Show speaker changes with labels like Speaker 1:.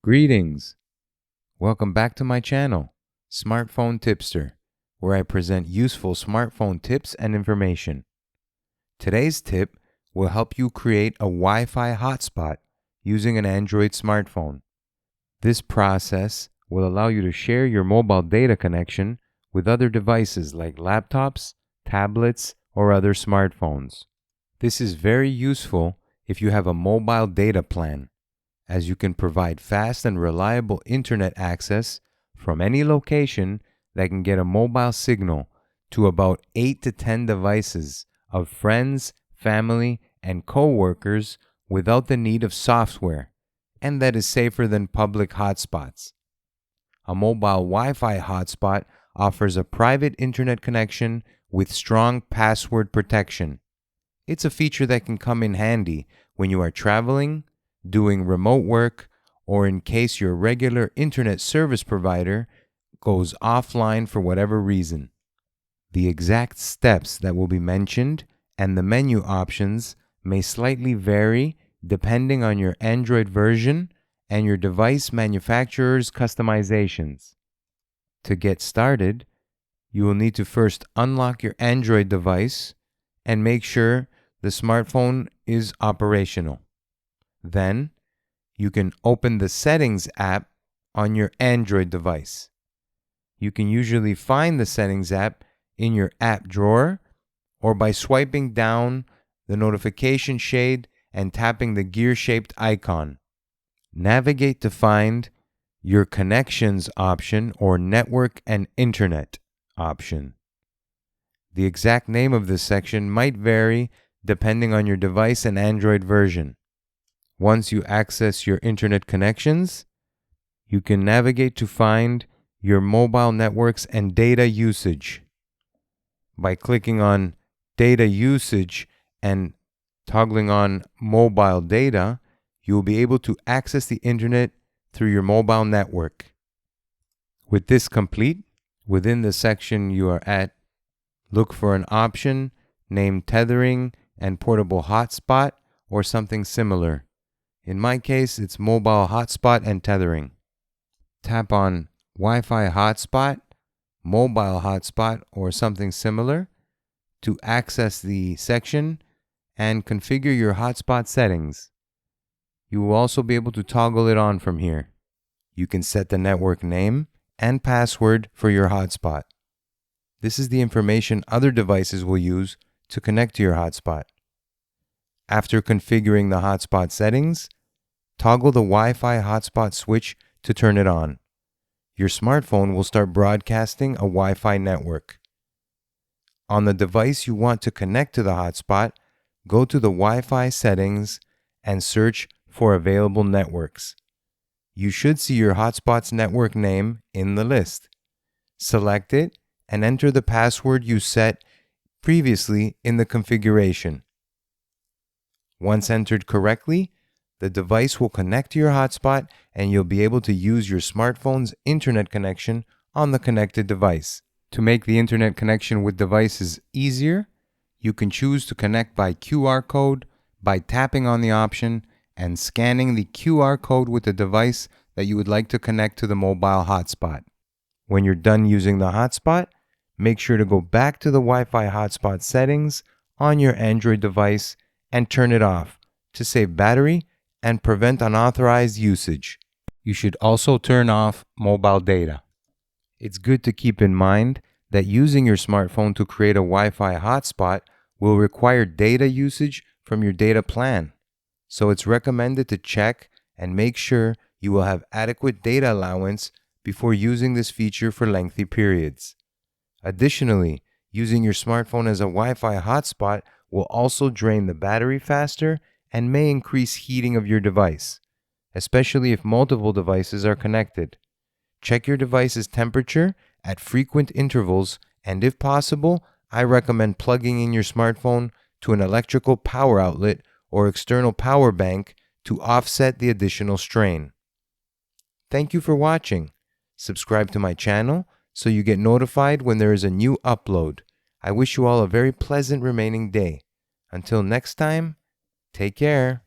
Speaker 1: Greetings! Welcome back to my channel, Smartphone Tipster, where I present useful smartphone tips and information. Today's tip will help you create a Wi-Fi hotspot using an Android smartphone. This process will allow you to share your mobile data connection with other devices like laptops, tablets, or other smartphones. This is very useful if you have a mobile data plan, as you can provide fast and reliable internet access from any location that can get a mobile signal to about 8 to 10 devices of friends, family, and co-workers without the need of software, and that is safer than public hotspots. A mobile Wi-Fi hotspot offers a private internet connection with strong password protection. It's a feature that can come in handy when you are traveling, doing remote work, or in case your regular internet service provider goes offline for whatever reason. The exact steps that will be mentioned and the menu options may slightly vary depending on your Android version and your device manufacturer's customizations. To get started, you will need to first unlock your Android device and make sure the smartphone is operational. Then, you can open the Settings app on your Android device. You can usually find the Settings app in your app drawer or by swiping down the notification shade and tapping the gear-shaped icon. Navigate to find your Connections option or Network and Internet option. The exact name of this section might vary depending on your device and Android version. Once you access your internet connections, you can navigate to find your mobile networks and data usage. By clicking on Data Usage and toggling on Mobile Data, you will be able to access the internet through your mobile network. With this complete, within the section you are at, look for an option named Tethering and Portable Hotspot or something similar. In my case, it's Mobile Hotspot and Tethering. Tap on Wi-Fi Hotspot, Mobile Hotspot, or something similar to access the section and configure your hotspot settings. You will also be able to toggle it on from here. You can set the network name and password for your hotspot. This is the information other devices will use to connect to your hotspot. After configuring the hotspot settings, toggle the Wi-Fi hotspot switch to turn it on. Your smartphone will start broadcasting a Wi-Fi network. On the device you want to connect to the hotspot, go to the Wi-Fi settings and search for available networks. You should see your hotspot's network name in the list. Select it and enter the password you set previously in the configuration. Once entered correctly, the device will connect to your hotspot and you'll be able to use your smartphone's internet connection on the connected device. To make the internet connection with devices easier, you can choose to connect by QR code by tapping on the option and scanning the QR code with the device that you would like to connect to the mobile hotspot. When you're done using the hotspot, make sure to go back to the Wi-Fi hotspot settings on your Android device and turn it off to save battery and prevent unauthorized usage. You should also turn off mobile data. It's good to keep in mind that using your smartphone to create a Wi-Fi hotspot will require data usage from your data plan. So it's recommended to check and make sure you will have adequate data allowance before using this feature for lengthy periods. Additionally, using your smartphone as a Wi-Fi hotspot will also drain the battery faster and may increase heating of your device, especially if multiple devices are connected. Check your device's temperature at frequent intervals and, if possible, I recommend plugging in your smartphone to an electrical power outlet or external power bank to offset the additional strain. Thank you for watching. Subscribe to my channel so you get notified when there is a new upload. I wish you all a very pleasant remaining day. Until next time, take care.